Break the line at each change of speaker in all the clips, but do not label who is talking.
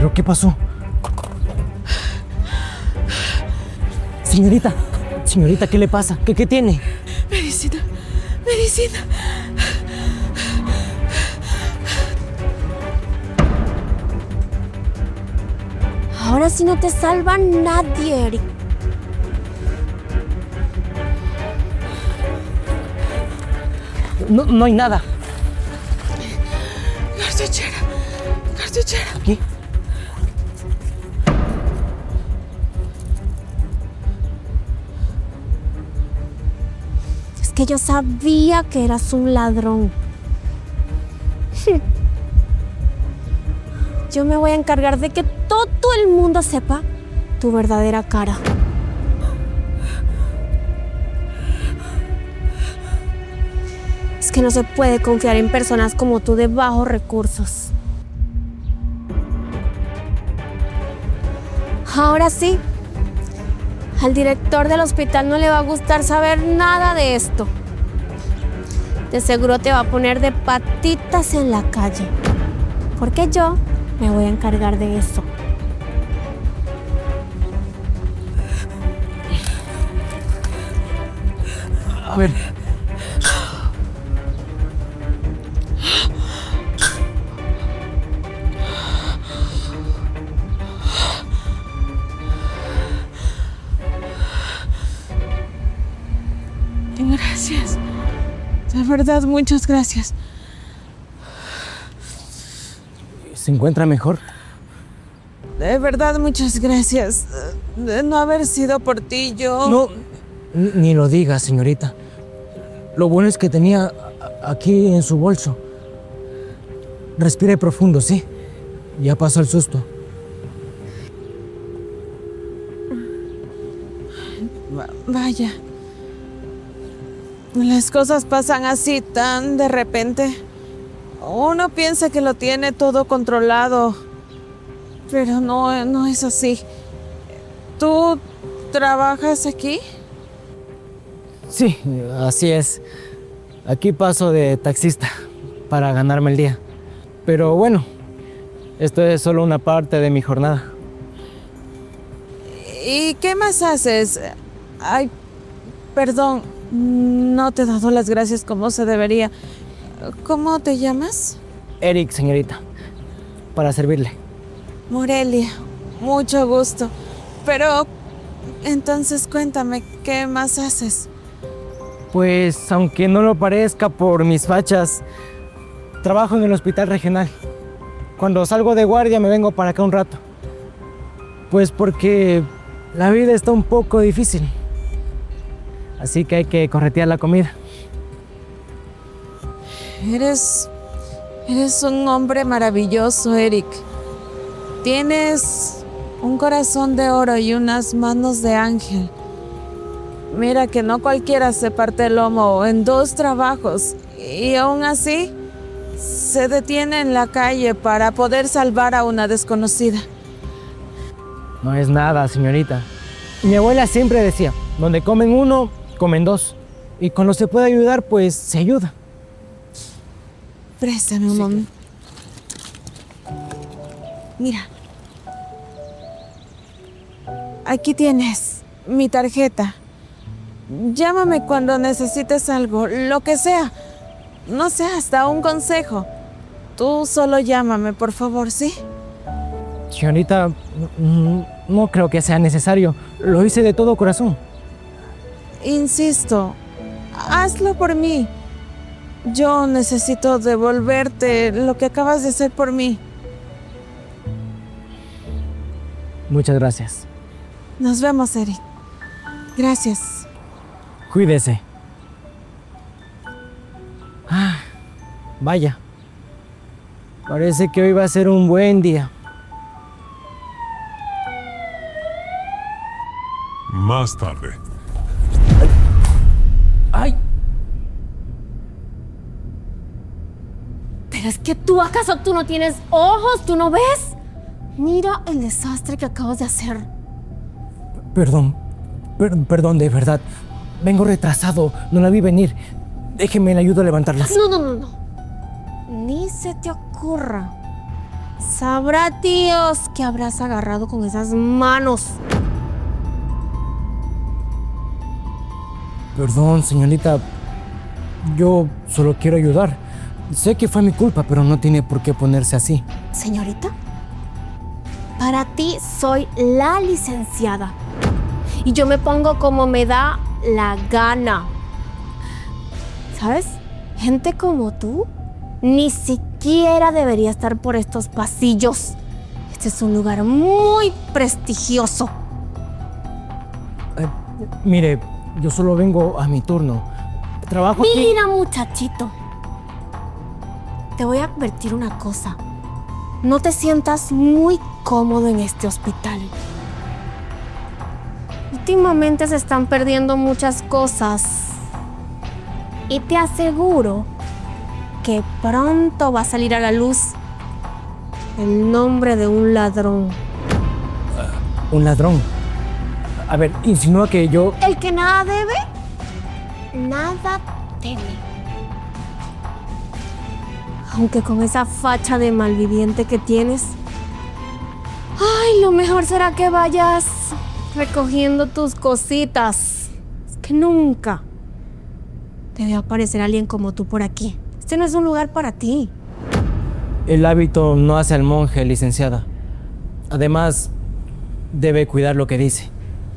¿Pero qué pasó? Señorita, señorita, ¿qué le pasa? ¿Qué tiene?
Medicina, medicina.
Ahora sí no te salva nadie, Eric.
No hay nada.
Cartuchera, cartuchera.
¿Aquí?
Es que yo sabía que eras un ladrón. Yo me voy a encargar de que todo el mundo sepa tu verdadera cara. Es que no se puede confiar en personas como tú de bajos recursos. Ahora sí, al director del hospital no le va a gustar saber nada de esto. De seguro te va a poner de patitas en la calle. Porque yo me voy a encargar de eso.
A ver.
Gracias. De verdad, muchas gracias.
¿Se encuentra mejor?
De verdad, muchas gracias. De no haber sido por ti, yo...
No, ni lo diga, señorita. Lo bueno es que tenía aquí en su bolso. Respire profundo, ¿sí? Ya pasó el susto.
Vaya. Las cosas pasan así tan de repente. Uno piensa que lo tiene todo controlado, pero no es así. ¿Tú trabajas aquí?
Sí, así es. Aquí paso de taxista para ganarme el día. Pero bueno, esto es solo una parte de mi jornada.
¿Y qué más haces? Ay, perdón, no te he dado las gracias como se debería. ¿Cómo te llamas?
Eric, señorita, para servirle.
Morelia, mucho gusto. Pero, entonces cuéntame, ¿qué más haces?
Pues, aunque no lo parezca por mis fachas, trabajo en el hospital regional. Cuando salgo de guardia me vengo para acá un rato. Pues porque la vida está un poco difícil. Así que hay que corretear la comida.
Eres un hombre maravilloso, Eric. Tienes un corazón de oro y unas manos de ángel. Mira que no cualquiera se parte el lomo en 2 trabajos y aún así se detiene en la calle para poder salvar a una desconocida.
No es nada, señorita. Mi abuela siempre decía, donde comen uno, comen 2. Y cuando se puede ayudar, pues se ayuda.
Préstame un momento. Mira. Aquí tienes mi tarjeta. Llámame cuando necesites algo, lo que sea. No sé, hasta un consejo. Tú solo llámame, por favor, ¿sí?
Señorita, no creo que sea necesario. Lo hice de todo corazón.
Insisto, hazlo por mí. Yo necesito devolverte lo que acabas de hacer por mí.
Muchas gracias.
Nos vemos, Eric. Gracias.
Cuídese. Vaya. Parece que hoy va a ser un buen día.
Más tarde.
¡Ay!
¿Pero es que acaso tú no tienes ojos? ¿Tú no ves? Mira el desastre que acabas de hacer.
Perdón, de verdad. Vengo retrasado, no la vi venir. Déjeme, le ayudo a levantarlas.
No. Ni se te ocurra. Sabrá Dios que habrás agarrado con esas manos.
Perdón, señorita. Yo solo quiero ayudar. Sé que fue mi culpa, pero no tiene por qué ponerse así.
Señorita, para ti soy la licenciada. Y yo me pongo como me da la gana. ¿Sabes? Gente como tú ni siquiera debería estar por estos pasillos. Este es un lugar muy prestigioso.
Mire, yo solo vengo a mi turno. Trabajo aquí.
Mira, muchachito. Te voy a advertir una cosa. No te sientas muy cómodo en este hospital. Últimamente se están perdiendo muchas cosas. Y te aseguro que pronto va a salir a la luz el nombre de un ladrón.
¿Un ladrón? A ver, insinúa que yo...
El que nada debe, nada teme. Aunque con esa facha de malviviente que tienes, ay, lo mejor será que vayas recogiendo tus cositas. Es que nunca debe aparecer alguien como tú por aquí. Este no es un lugar para ti.
El hábito no hace al monje, licenciada. Además, debe cuidar lo que dice.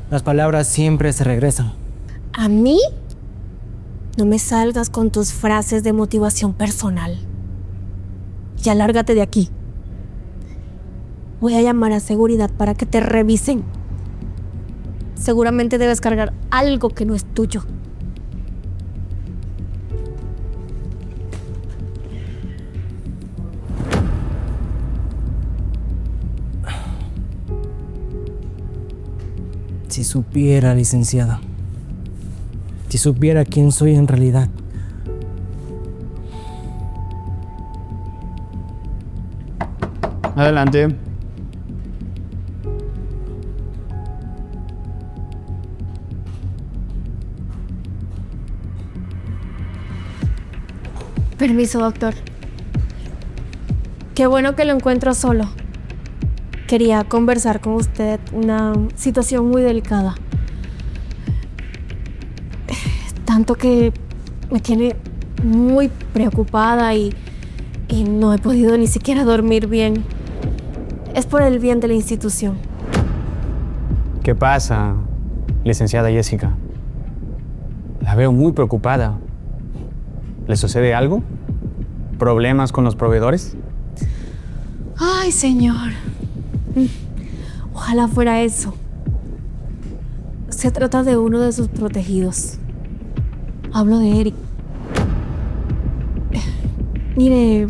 Las palabras siempre se regresan.
A mí, no me salgas con tus frases de motivación personal. Ya lárgate de aquí. Voy a llamar a seguridad para que te revisen. Seguramente debes cargar algo que no es tuyo.
Si supiera, licenciada. Si supiera quién soy en realidad.
Adelante.
Permiso, doctor. Qué bueno que lo encuentro solo. Quería conversar con usted una situación muy delicada. Tanto que me tiene muy preocupada y no he podido ni siquiera dormir bien. Es por el bien de la institución.
¿Qué pasa, licenciada Jessica? La veo muy preocupada. ¿Le sucede algo? ¿Problemas con los proveedores?
Ay, señor. Ojalá fuera eso. Se trata de uno de sus protegidos. Hablo de Eric. Mire,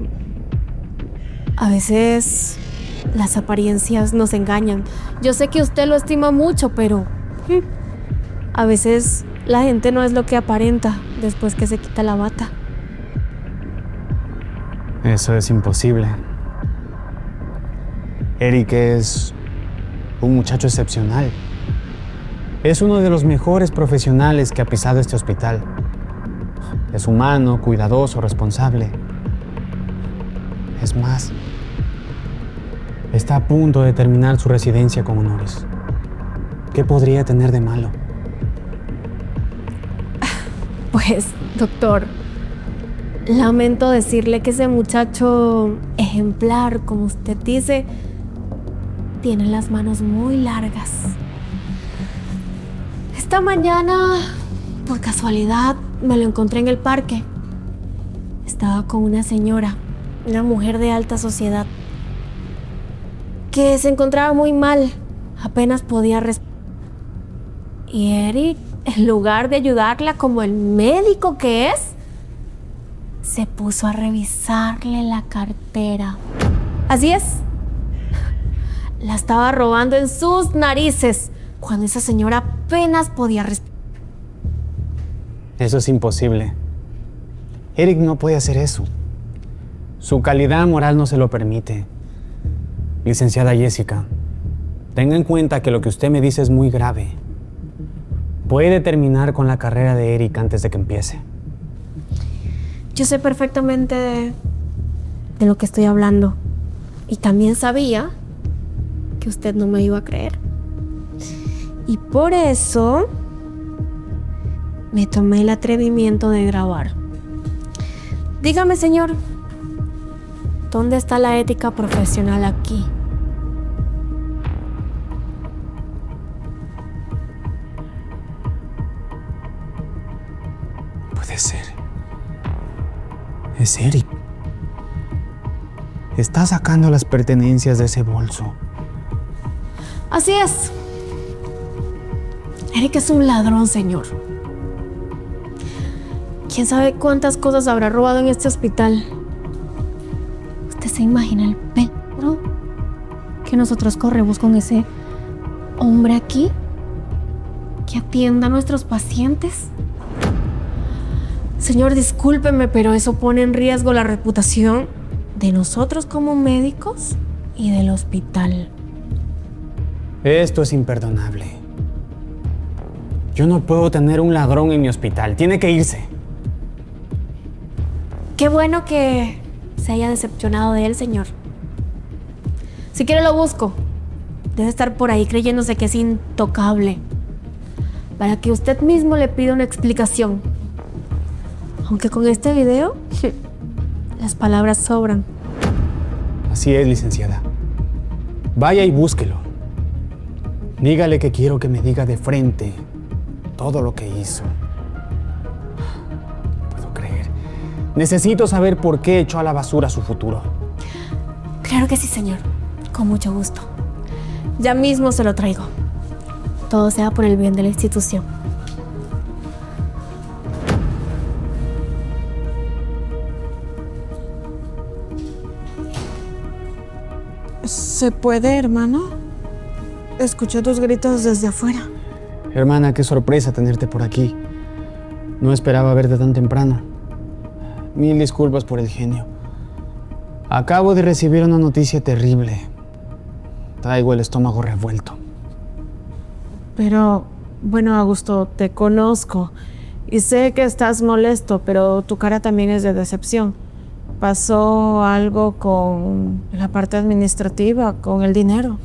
a veces las apariencias nos engañan. Yo sé que usted lo estima mucho, pero a veces la gente no es lo que aparenta después que se quita la bata.
Eso es imposible. Eric es un muchacho excepcional. Es uno de los mejores profesionales que ha pisado este hospital. Es humano, cuidadoso, responsable. Es más, está a punto de terminar su residencia con honores. ¿Qué podría tener de malo?
Pues, doctor, lamento decirle que ese muchacho ejemplar, como usted dice, tiene las manos muy largas. Esta mañana, por casualidad, me lo encontré en el parque. Estaba con una señora, una mujer de alta sociedad, que se encontraba muy mal. Apenas podía respirar. Y Eric, en lugar de ayudarla como el médico que es, se puso a revisarle la cartera. Así es. La estaba robando en sus narices cuando esa señora apenas podía respirar.
Eso es imposible. Eric no puede hacer eso. Su calidad moral no se lo permite. Licenciada Jessica, tenga en cuenta que lo que usted me dice es muy grave. Puede terminar con la carrera de Eric antes de que empiece.
Yo sé perfectamente de lo que estoy hablando. Y también sabía que usted no me iba a creer. Y por eso me tomé el atrevimiento de grabar. Dígame, señor, ¿dónde está la ética profesional aquí?
Puede ser. Es Eric. Está sacando las pertenencias de ese bolso.
Así es. Eric es un ladrón, señor. ¿Quién sabe cuántas cosas habrá robado en este hospital? ¿Usted se imagina el peligro que nosotros corremos con ese hombre aquí que atienda a nuestros pacientes? Señor, discúlpeme, pero eso pone en riesgo la reputación de nosotros como médicos y del hospital.
Esto es imperdonable. Yo no puedo tener un ladrón en mi hospital. Tiene que irse.
Qué bueno que se haya decepcionado de él, señor. Si quiere lo busco. Debe estar por ahí creyéndose que es intocable. Para que usted mismo le pida una explicación. Aunque con este video, las palabras sobran.
Así es, licenciada. Vaya y búsquelo. Dígale que quiero que me diga de frente todo lo que hizo. No puedo creer. Necesito saber por qué echó a la basura su futuro.
Claro que sí, señor. Con mucho gusto. Ya mismo se lo traigo. Todo sea por el bien de la institución.
¿Se puede, hermano? Escuché tus gritos desde afuera.
Hermana, qué sorpresa tenerte por aquí. No esperaba verte tan temprano. Mil disculpas por el genio. Acabo de recibir una noticia terrible. Traigo el estómago revuelto.
Pero, bueno, Augusto, te conozco y sé que estás molesto, pero tu cara también es de decepción. ¿Pasó algo con la parte administrativa, con el dinero?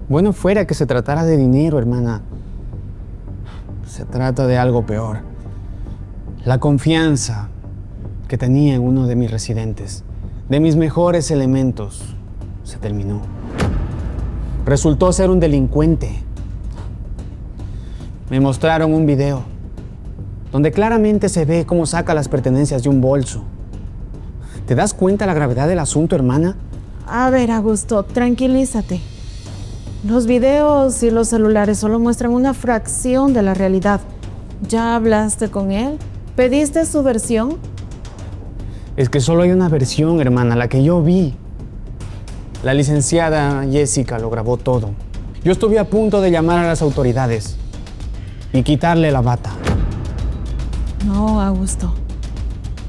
Bueno, fuera que se tratara de dinero, hermana. Se trata de algo peor. La confianza que tenía en uno de mis residentes, de mis mejores elementos, se terminó. Resultó ser un delincuente. Me mostraron un video donde claramente se ve cómo saca las pertenencias de un bolso. ¿Te das cuenta la gravedad del asunto, hermana?
A ver, Augusto, tranquilízate. Los videos y los celulares solo muestran una fracción de la realidad. ¿Ya hablaste con él? ¿Pediste su versión?
Es que solo hay una versión, hermana, la que yo vi. La licenciada Jessica lo grabó todo. Yo estuve a punto de llamar a las autoridades y quitarle la bata.
No, Augusto.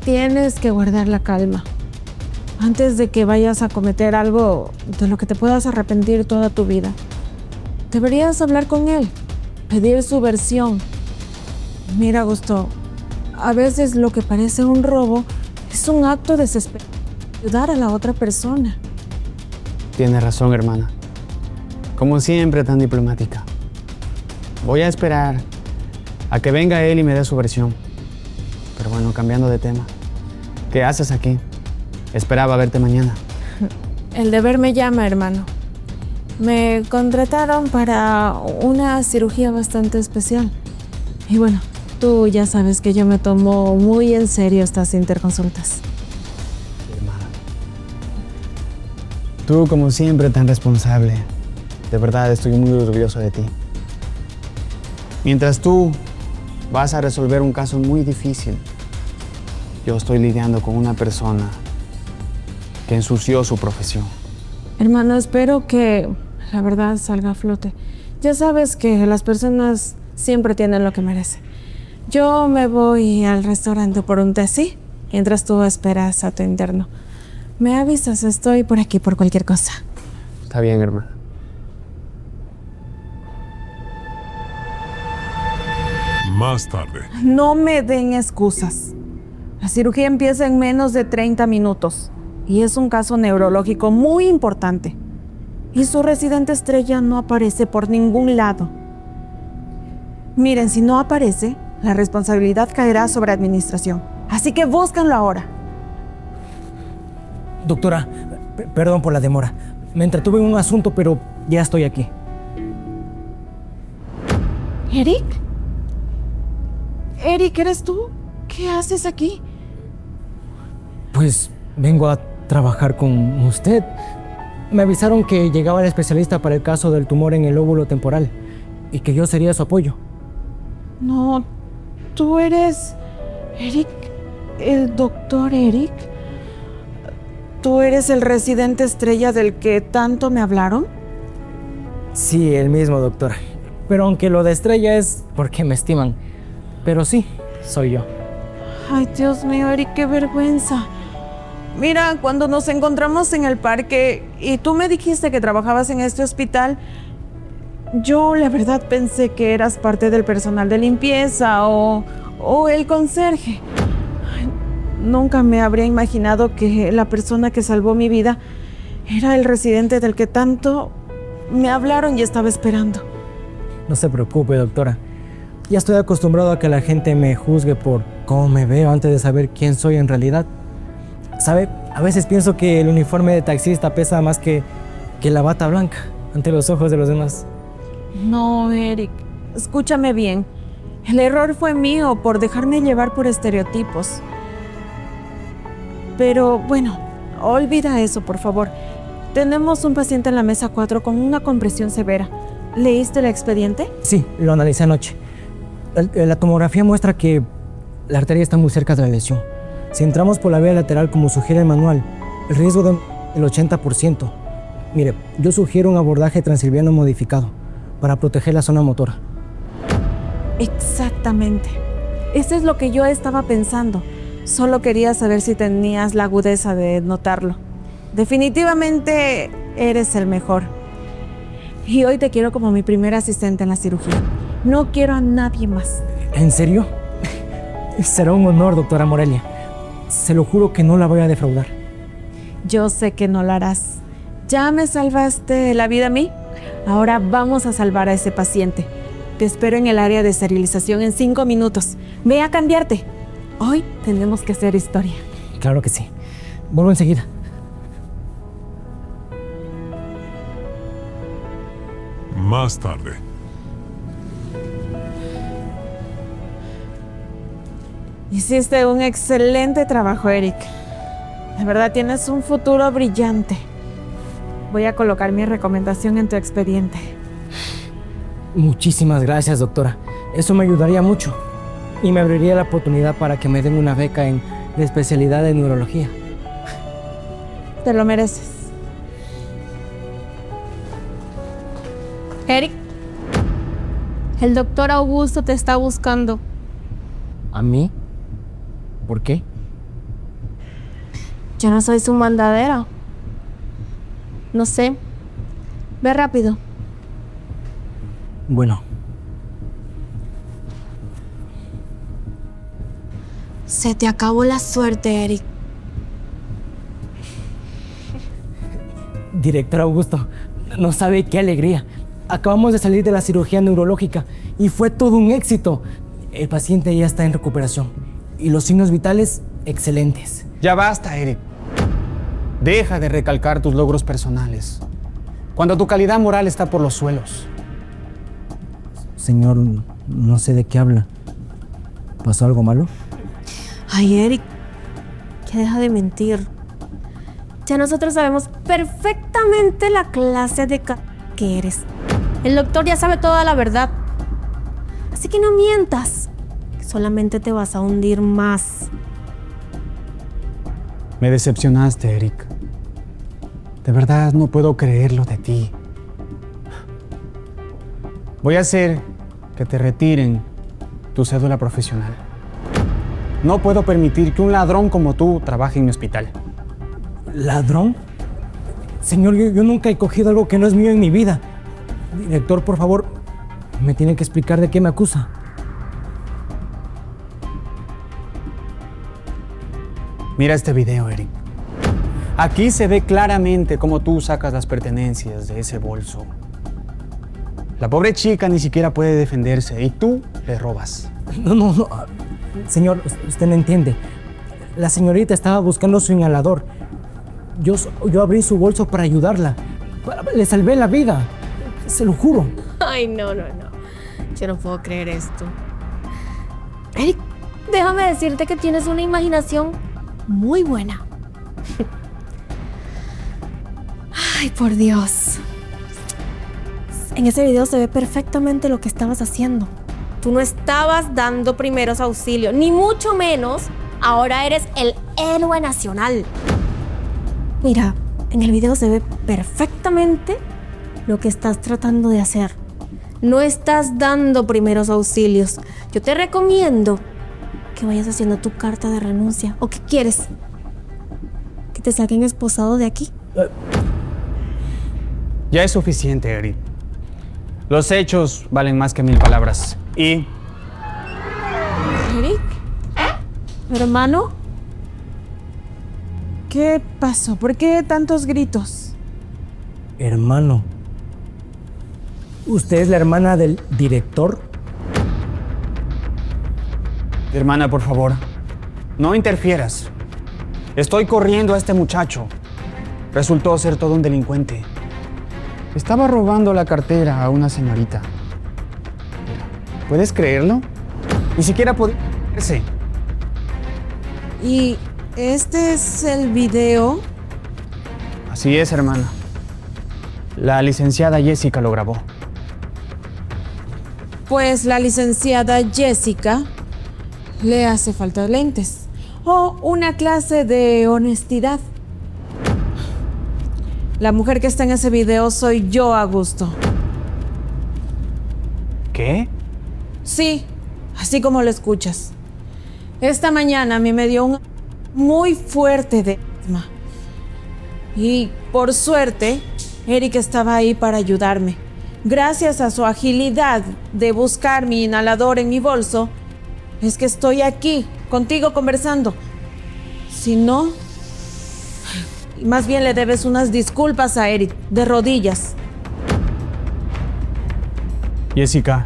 Tienes que guardar la calma. Antes de que vayas a cometer algo de lo que te puedas arrepentir toda tu vida. Deberías hablar con él, pedir su versión. Mira, Augusto, a veces lo que parece un robo es un acto desesperado de ayudar a la otra persona.
Tienes razón, hermana. Como siempre, tan diplomática. Voy a esperar a que venga él y me dé su versión. Pero bueno, cambiando de tema. ¿Qué haces aquí? Esperaba verte mañana.
El deber me llama, hermano. Me contrataron para una cirugía bastante especial. Y bueno, tú ya sabes que yo me tomo muy en serio estas interconsultas.
Hermana. Tú, como siempre, tan responsable. De verdad, estoy muy orgulloso de ti. Mientras tú vas a resolver un caso muy difícil, yo estoy lidiando con una persona que ensució su profesión.
Hermano, espero que la verdad salga a flote. Ya sabes que las personas siempre tienen lo que merecen. Yo me voy al restaurante por un té, ¿sí? Mientras tú esperas a tu interno. Me avisas, estoy por aquí por cualquier cosa.
Está bien, hermana.
Más tarde.
No me den excusas. La cirugía empieza en menos de 30 minutos. Y es un caso neurológico muy importante. Y su residente estrella no aparece por ningún lado. Miren, si no aparece, la responsabilidad caerá sobre administración. Así que búsquenlo ahora.
Doctora, perdón por la demora. Me entretuve en un asunto, pero ya estoy aquí.
¿Eric? Eric, ¿eres tú? ¿Qué haces aquí?
Pues vengo a trabajar con usted. Me avisaron que llegaba el especialista para el caso del tumor en el lóbulo temporal y que yo sería su apoyo.
No, tú eres... Eric, el doctor Eric. ¿Tú eres el residente estrella del que tanto me hablaron?
Sí, el mismo, doctora. Pero aunque lo de estrella es porque me estiman. Pero sí, soy yo.
Ay, Dios mío, Eric, qué vergüenza. Mira, cuando nos encontramos en el parque y tú me dijiste que trabajabas en este hospital, yo la verdad pensé que eras parte del personal de limpieza o el conserje. Ay, nunca me habría imaginado que la persona que salvó mi vida era el residente del que tanto me hablaron y estaba esperando.
No se preocupe, doctora. Ya estoy acostumbrado a que la gente me juzgue por cómo me veo antes de saber quién soy en realidad. ¿Sabe? A veces pienso que el uniforme de taxista pesa más que la bata blanca ante los ojos de los demás.
No, Eric, escúchame bien. El error fue mío por dejarme llevar por estereotipos. Pero bueno, olvida eso, por favor. Tenemos un paciente en la mesa 4 con una compresión severa. ¿Leíste el expediente?
Sí, lo analicé anoche. La tomografía muestra que la arteria está muy cerca de la lesión. Si entramos por la vía lateral como sugiere el manual, el riesgo del 80%. Mire, yo sugiero un abordaje transilviano modificado para proteger la zona motora.
Exactamente. Eso es lo que yo estaba pensando. Solo quería saber si tenías la agudeza de notarlo. Definitivamente eres el mejor. Y hoy te quiero como mi primer asistente en la cirugía. No quiero a nadie más.
¿En serio? Será un honor, doctora Morelia. Se lo juro que no la voy a defraudar.
Yo sé que no lo harás. Ya me salvaste la vida a mí. Ahora vamos a salvar a ese paciente. Te espero en el área de esterilización en 5 minutos. Ve a cambiarte. Hoy tenemos que hacer historia.
Claro que sí. Vuelvo enseguida.
Más tarde.
Hiciste un excelente trabajo, Eric. De verdad tienes un futuro brillante. Voy a colocar mi recomendación en tu expediente.
Muchísimas gracias, doctora. Eso me ayudaría mucho. Y me abriría la oportunidad para que me den una beca en la especialidad de neurología.
Te lo mereces.
Eric, el doctor Augusto te está buscando.
¿A mí? ¿Por qué?
Yo no soy su mandadera. No sé. Ve rápido.
Bueno.
Se te acabó la suerte, Eric.
Director Augusto, no sabe qué alegría. Acabamos de salir de la cirugía neurológica y fue todo un éxito. El paciente ya está en recuperación y los signos vitales excelentes.
Ya basta, Eric. Deja de recalcar tus logros personales, cuando tu calidad moral está por los suelos.
Señor, no sé de qué habla. ¿Pasó algo malo?
Ay, Eric, que deja de mentir. Ya nosotros sabemos perfectamente la clase de que eres. El doctor ya sabe toda la verdad. Así que no mientas. Solamente te vas a hundir más.
Me decepcionaste, Eric. De verdad no puedo creerlo de ti. Voy a hacer que te retiren tu cédula profesional. No puedo permitir que un ladrón como tú trabaje en mi hospital.
¿Ladrón? Señor, yo nunca he cogido algo que no es mío en mi vida. Director, por favor, me tiene que explicar de qué me acusa.
Mira este video, Eric. Aquí se ve claramente cómo tú sacas las pertenencias de ese bolso. La pobre chica ni siquiera puede defenderse y tú le robas.
No. Señor, usted no entiende. La señorita estaba buscando su inhalador. Yo abrí su bolso para ayudarla. Le salvé la vida. Se lo juro.
Ay, no. Yo no puedo creer esto. Eric, déjame decirte que tienes una imaginación muy buena. Ay, por Dios. En ese video se ve perfectamente lo que estabas haciendo. Tú no estabas dando primeros auxilios, ni mucho menos. Ahora eres el héroe nacional. Mira, en el video se ve perfectamente lo que estás tratando de hacer. No estás dando primeros auxilios. Yo te recomiendo que vayas haciendo tu carta de renuncia. ¿O qué quieres? ¿Que te saquen esposado de aquí?
Ya es suficiente, Eric. Los hechos valen más que 1000 palabras. Y
¿Eric? ¿Hermano? ¿Qué pasó? ¿Por qué tantos gritos?
Hermano. ¿Usted es la hermana del director?
hermana, por favor, no interfieras. Estoy corriendo a este muchacho. Resultó ser todo un delincuente. Estaba robando la cartera a una señorita. ¿Puedes creerlo? Ni siquiera podía creerse.
¿Y este es el video?
Así es, hermana. La licenciada Jessica lo grabó.
Pues la licenciada Jessica le hace falta lentes o una clase de honestidad. La mujer que está en ese video soy yo, Augusto.
¿Qué?
Sí, así como lo escuchas. Esta mañana a mí me dio un muy fuerte de asma. Y por suerte, Eric estaba ahí para ayudarme. Gracias a su agilidad de buscar mi inhalador en mi bolso, es que estoy aquí contigo conversando. Si no, más bien le debes unas disculpas a Eric, de rodillas.
Jessica,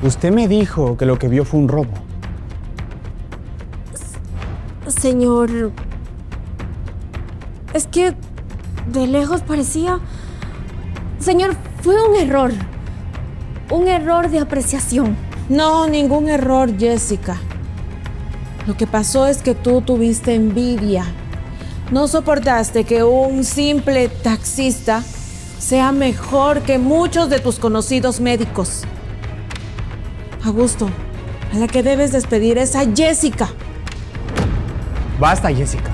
usted me dijo que lo que vio fue un robo.
Señor, es que de lejos parecía... Señor, fue un error de apreciación.
No, ningún error, Jessica. Lo que pasó es que tú tuviste envidia. No soportaste que un simple taxista sea mejor que muchos de tus conocidos médicos. Augusto, a la que debes despedir es a Jessica.
Basta, Jessica.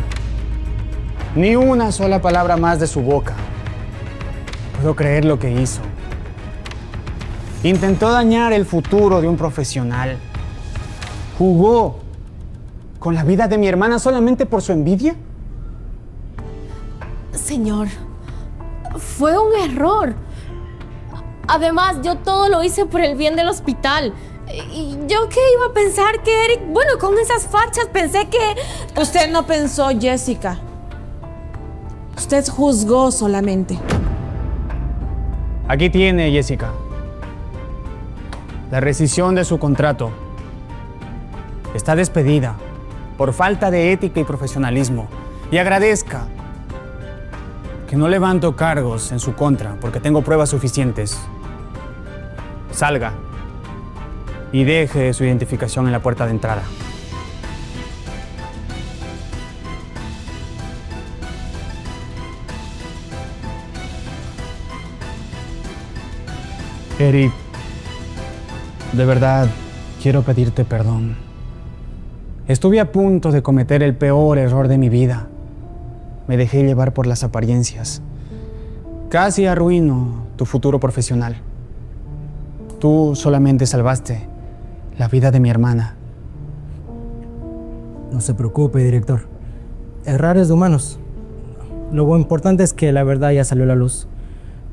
Ni una sola palabra más de su boca. Puedo creer lo que hizo. Intentó dañar el futuro de un profesional. Jugó con la vida de mi hermana solamente por su envidia.
Señor, fue un error. Además, yo todo lo hice por el bien del hospital. ¿Y yo qué iba a pensar que Eric... Bueno, con esas fachas pensé que...
Usted no pensó, Jessica. Usted juzgó solamente.
Aquí tiene, Jessica, la rescisión de su contrato. Está despedida por falta de ética y profesionalismo. Y agradezca que no levanto cargos en su contra porque tengo pruebas suficientes. Salga y deje su identificación en la puerta de entrada. Eric, de verdad, quiero pedirte perdón. Estuve a punto de cometer el peor error de mi vida. Me dejé llevar por las apariencias. Casi arruino tu futuro profesional. Tú solamente salvaste la vida de mi hermana.
No se preocupe, director. Errores de humanos. Lo importante es que la verdad ya salió a la luz.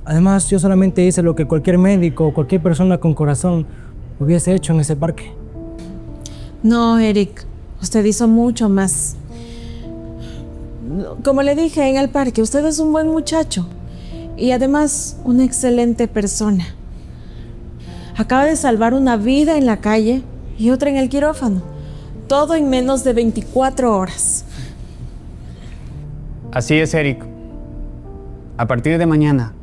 Además, yo solamente hice lo que cualquier médico o cualquier persona con corazón hubiese hecho en ese parque.
No, Eric, usted hizo mucho más. Como le dije en el parque, usted es un buen muchacho y además una excelente persona. Acaba de salvar una vida en la calle y otra en el quirófano. Todo en menos de 24 horas.
Así es, Eric. A partir de mañana,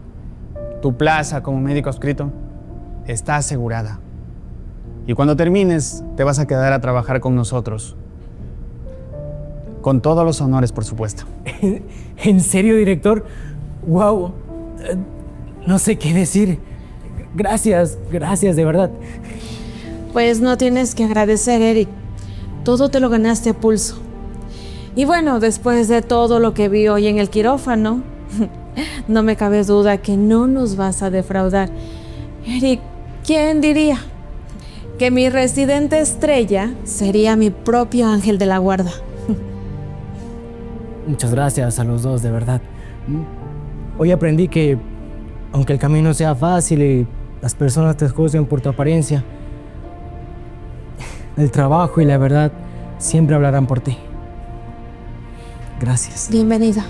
tu plaza como médico adscrito está asegurada. Y cuando termines, te vas a quedar a trabajar con nosotros. Con todos los honores, por supuesto.
¿En serio, director? ¡Wow! No sé qué decir. Gracias, de verdad.
Pues no tienes que agradecer, Eric. Todo te lo ganaste a pulso. Y bueno, después de todo lo que vi hoy en el quirófano, no me cabe duda que no nos vas a defraudar. Eric, ¿quién diría que mi residente estrella sería mi propio ángel de la guarda?
Muchas gracias a los dos, de verdad. Hoy aprendí que, aunque el camino sea fácil y las personas te juzguen por tu apariencia, el trabajo y la verdad siempre hablarán por ti. Gracias.
Bienvenida.